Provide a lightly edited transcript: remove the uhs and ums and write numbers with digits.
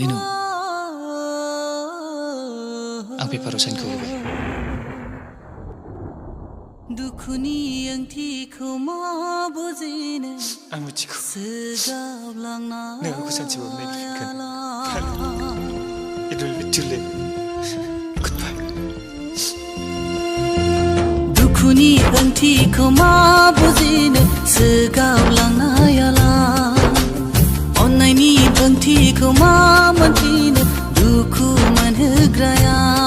Nino, ang piparusan ko ba? Dukuni yang tiku mabuzine Ang uci ko. segap lang na Nggak aku sensi buat kan. Idul Fitri. Goodbye. Dukuni yang tiku mabuzine segap lang na yala Onai ni bang tiku mamantine duku manhegraya